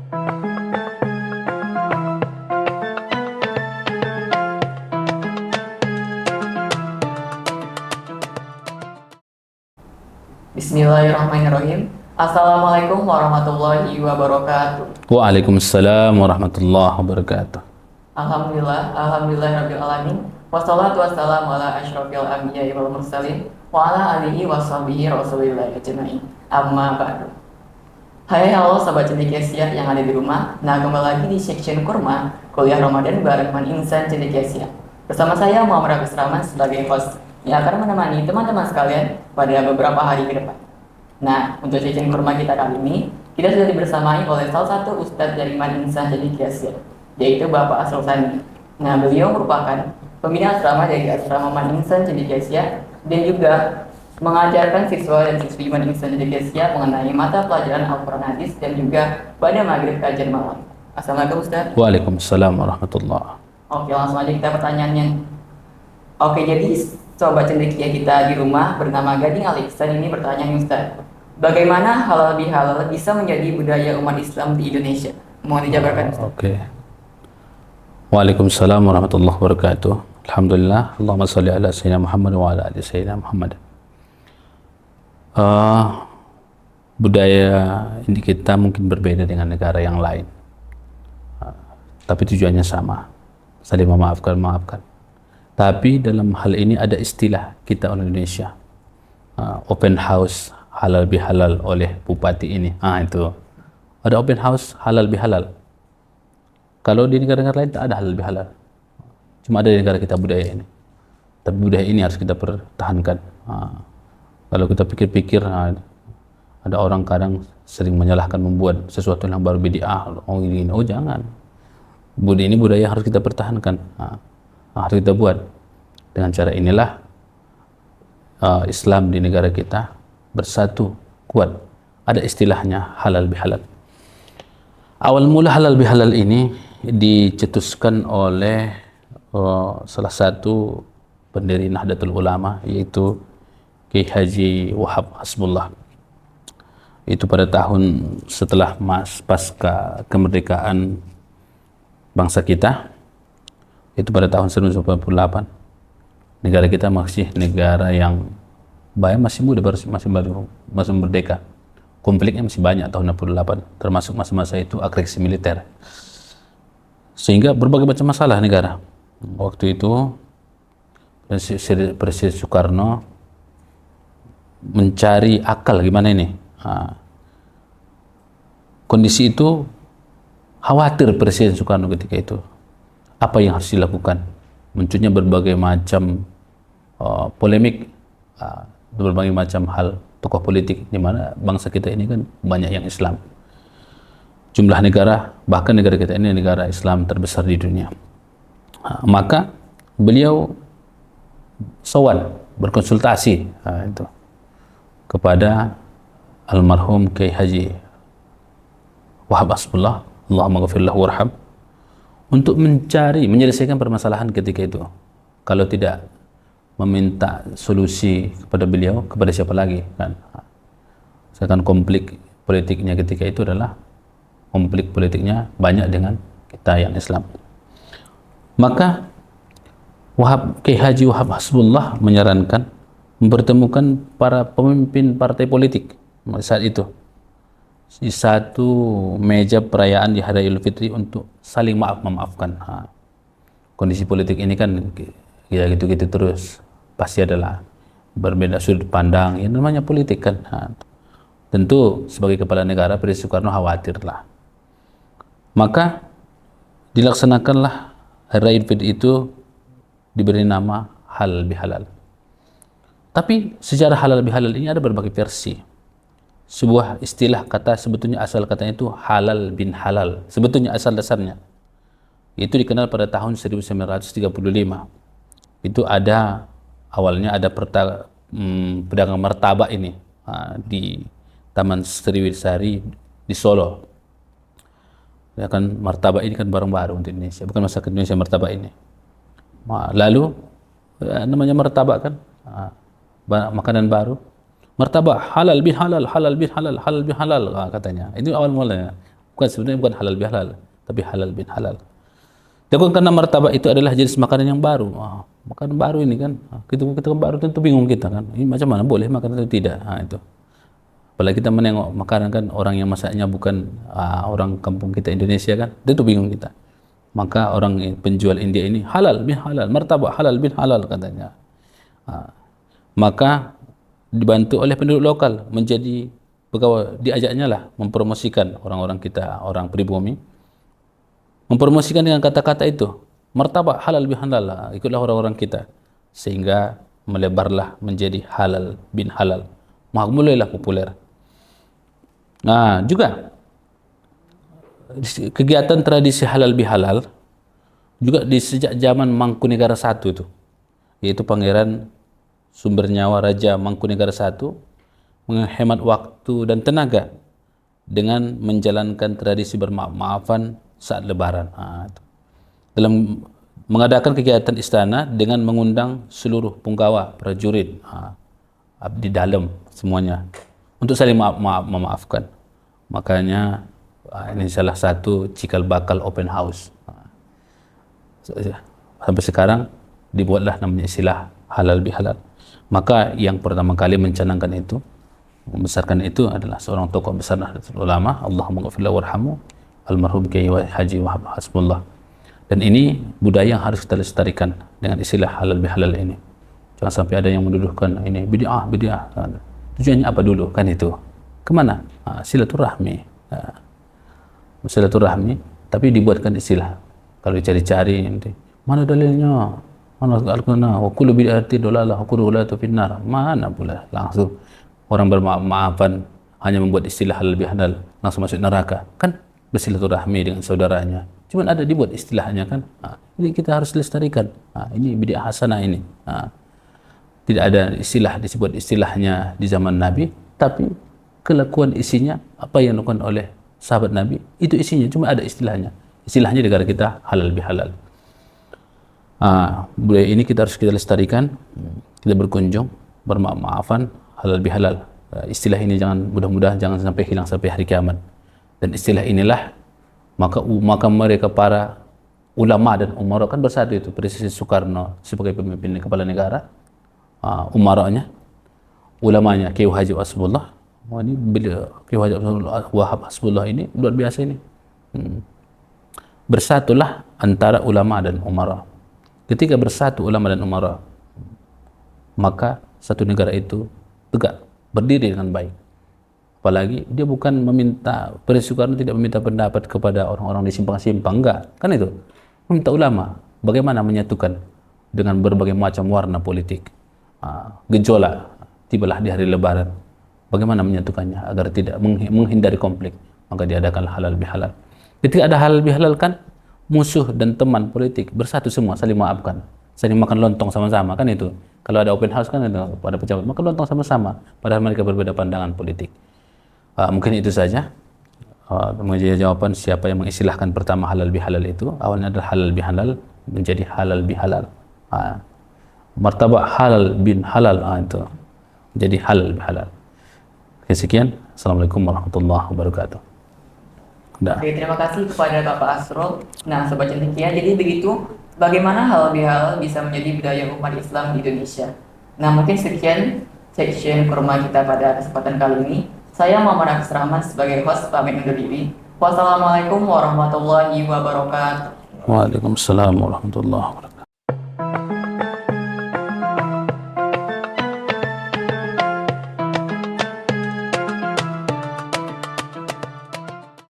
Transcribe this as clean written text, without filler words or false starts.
Bismillahirrahmanirrahim. Assalamualaikum warahmatullahi wabarakatuh. Waalaikumsalam warahmatullahi wabarakatuh. Alhamdulillahirabbil alamin. Wassalatu wassalamu ala asyrofil anbiya'i wal mursalin wa ala alihi washabihi rasulillah ajmain. Amma ba'du. Hai halo sobat cendekiasia yang ada di rumah. Nah, kembali lagi di section Kurma Kuliah Ramadan bareng Man Insan Cendekiasia. Bersama saya Muhammad Agus Rahman sebagai host yang akan menemani teman-teman sekalian pada beberapa hari ke depan. Nah, untuk section Kurma kita kali ini, kita sudah dibersamai oleh salah satu ustadz dari Man Insan Cendekiasia, yaitu Bapak Asrul Sani. Nah, beliau merupakan pembina asrama dari asrama Man Insan Cendekiasia dan juga mengajarkan siswa dan siswi Man Insan Cendekiasia mengenai mata pelajaran Al-Quran Hadis dan juga pada maghrib kajian malam. Assalamualaikum Ustaz. Waalaikumsalam warahmatullahi. Oke, langsung aja kita pertanyaannya. Oke, jadi sobat cendekia kita di rumah bernama Gading Alexan ini bertanya nih Ustaz, bagaimana halal bihalal bisa menjadi budaya umat Islam di Indonesia? Mohon dijabarkan Ustaz. Oke. Waalaikumsalam warahmatullahi wabarakatuh. Alhamdulillah. Allahumma salli ala sayyidina Muhammad wa ala ali sayyidina Muhammad. Budaya ini kita mungkin berbeda dengan negara yang lain, tapi tujuannya sama, saling maafkan. Tapi dalam hal ini ada istilah kita orang Indonesia, open house halal bihalal oleh bupati ini. Itu ada open house halal bihalal. Kalau di negara-negara lain tak ada halal bihalal, cuma ada di negara kita budaya ini. Tapi budaya ini harus kita pertahankan. Kalau kita pikir-pikir, ada orang kadang sering menyalahkan membuat sesuatu yang baru bid'ah. Oh jangan. Budaya ini budaya harus kita pertahankan. Harus kita buat. Dengan cara inilah Islam di negara kita bersatu kuat. Ada istilahnya halal bihalal. Awal mula halal bihalal ini dicetuskan oleh salah satu pendiri Nahdlatul Ulama, yaitu Kiai Haji Wahab Hasbullah. Itu pada tahun setelah pasca kemerdekaan bangsa kita, itu pada tahun 1948. Negara kita masih negara yang masih muda, masih merdeka. Konfliknya masih banyak tahun 68, termasuk masa-masa itu agresi militer. Sehingga berbagai macam masalah negara. Waktu itu Presiden Soekarno mencari akal gimana ini. Kondisi itu khawatir Presiden Soekarno ketika itu. Apa yang harus dilakukan? Munculnya berbagai macam polemik, berbagai macam hal tokoh politik, di mana bangsa kita ini kan banyak yang Islam. Jumlah negara, bahkan negara kita ini negara Islam terbesar di dunia. Maka beliau sowan, berkonsultasi itu kepada almarhum Kiai Haji Wahab Hasbullah, Allahumma ghafirlahu warham, untuk menyelesaikan permasalahan ketika itu. Kalau tidak meminta solusi kepada beliau, kepada siapa lagi kan? Sedangkan konflik politiknya ketika itu adalah konflik politiknya banyak dengan kita yang Islam. Maka Kiai Haji Wahab Hasbullah menyarankan mempertemukan para pemimpin partai politik saat itu di satu meja perayaan di Hari Idul Fitri untuk saling memaafkan. Kondisi politik ini kan ya gitu-gitu terus, pasti adalah berbeda sudut pandang, yang namanya politik kan. Tentu sebagai kepala negara Presiden Soekarno khawatir lah. Maka dilaksanakanlah Hari Idul Fitri itu, diberi nama halal bihalal. Tapi sejarah halal bihalal ini ada berbagai versi. Sebuah istilah kata, sebetulnya asal katanya itu halal bin halal. Sebetulnya asal dasarnya itu dikenal pada tahun 1935. Itu awalnya ada pedagang martabak ini di Taman Sriwisari di Solo. Ya kan, martabak ini kan barang baru untuk Indonesia, bukan masyarakat Indonesia martabak ini. Lalu namanya martabak kan makanan baru, martabak halal bin halal, halal bin halal, halal bin halal katanya. Itu awal mulanya. sebenarnya bukan halal bihalal, tapi halal bin halal. Tapi karena martabak itu adalah jenis makanan yang baru. Makanan baru ini kan, kita baru tentu bingung kita kan. Ini macam mana boleh makan atau tidak? Itu. Apalagi kita menengok makanan kan orang yang masaknya bukan orang kampung kita Indonesia kan, tentu bingung kita. Maka orang penjual India ini halal bin halal, martabak halal bin halal katanya. Maka dibantu oleh penduduk lokal menjadi pegawai, diajaknya lah mempromosikan orang-orang kita, orang pribumi, mempromosikan dengan kata-kata itu, martabak halal bin halal, ikutlah orang-orang kita, sehingga melebarlah menjadi halal bin halal, maka mulailah populer. Nah, juga kegiatan tradisi halal bihalal juga di sejak zaman Mangkunegara I itu, yaitu Pangeran Sumber Nyawa Raja Mangkunegara I menghemat waktu dan tenaga dengan menjalankan tradisi bermaaf-maafan saat lebaran. Dalam mengadakan kegiatan istana dengan mengundang seluruh punggawa, prajurit, abdi dalam semuanya untuk saling memaafkan. Makanya ini salah satu cikal bakal open house. Sampai sekarang dibuatlah namanya istilah halal bihalal. Maka yang pertama kali mencanangkan itu, membesarkan itu adalah seorang tokoh besar Nahdlatul Ulama, Allahumma ghafirlahu warhamu, almarhum Kiai Haji Wahab Hasbullah. Dan ini budaya yang harus kita lestarikan dengan istilah halal bihalal ini. Jangan sampai ada yang menduduhkan ini bid'ah. Tujuannya apa dulu kan itu? Kemana? Silaturahmi. Silaturahmi, tapi dibuatkan istilah. Kalau dicari-cari nanti, mana dalilnya? Mana Al-Qur'an? Wa kullu bid'atin dalalah wa kullu dhalalatin finnar. Mana pula langsung orang bermaaf-maafan hanya membuat istilah halal bihalal langsung masuk neraka. Kan bersilaturahmi dengan saudaranya. Cuma ada dibuat istilahnya kan. Ini kita harus lestarikan. Ini bid'ah hasanah ini. Tidak ada istilah disebut istilahnya di zaman Nabi, tapi kelakuan isinya apa yang dilakukan oleh sahabat Nabi itu isinya, cuma ada istilahnya. Istilahnya negara kita halal bihalal. Budaya ini kita harus lestarikan. Kita berkunjung, bermaaf-maafan, halal bihalal. Istilah ini mudah-mudahan jangan sampai hilang sampai hari kiamat. Dan istilah inilah maka mereka para ulama dan umara kan bersatu itu. Presiden Soekarno sebagai pemimpin kepala negara, umaranya, ulamanya Kiai Haji Hasbullah. Ini beliau Kiai Haji Wahab Hasbullah ini luar biasa ini. Bersatulah antara ulama dan umara. Ketika bersatu ulama dan umara, maka satu negara itu tegak, berdiri dengan baik. Apalagi dia bukan meminta, Presiden Soekarno tidak meminta pendapat kepada orang-orang di simpang-simpang, enggak, kan itu. Meminta ulama bagaimana menyatukan dengan berbagai macam warna politik. Gejolak tibalah di hari lebaran. Bagaimana menyatukannya agar tidak menghindari konflik, maka diadakan halal bihalal. Ketika ada halal bihalal kan musuh dan teman politik bersatu semua, saling maafkan, saling makan lontong sama-sama kan itu. Kalau ada open house kan ada pada pejabat makan lontong sama-sama, padahal mereka berbeda pandangan politik. Mungkin itu saja menjadi jawaban siapa yang mengistilahkan pertama halal bihalal itu. Awalnya adalah halal bihalal menjadi halal bihalal. Martabak halal bin halal itu jadi halal bihalal. Oke, sekian. Assalamualaikum warahmatullahi wabarakatuh. Oke, terima kasih kepada Bapak Asrul. Nah, Sobat Cendekia, jadi begitu bagaimana halal bihalal bisa menjadi budaya umat Islam di Indonesia. Nah, mungkin sekian section kurma kita pada kesempatan kali ini. Saya Muhammad Agus Rahman sebagai host pamit undur diri. Wassalamualaikum warahmatullahi wabarakatuh. Waalaikumsalam warahmatullahi wabarakatuh.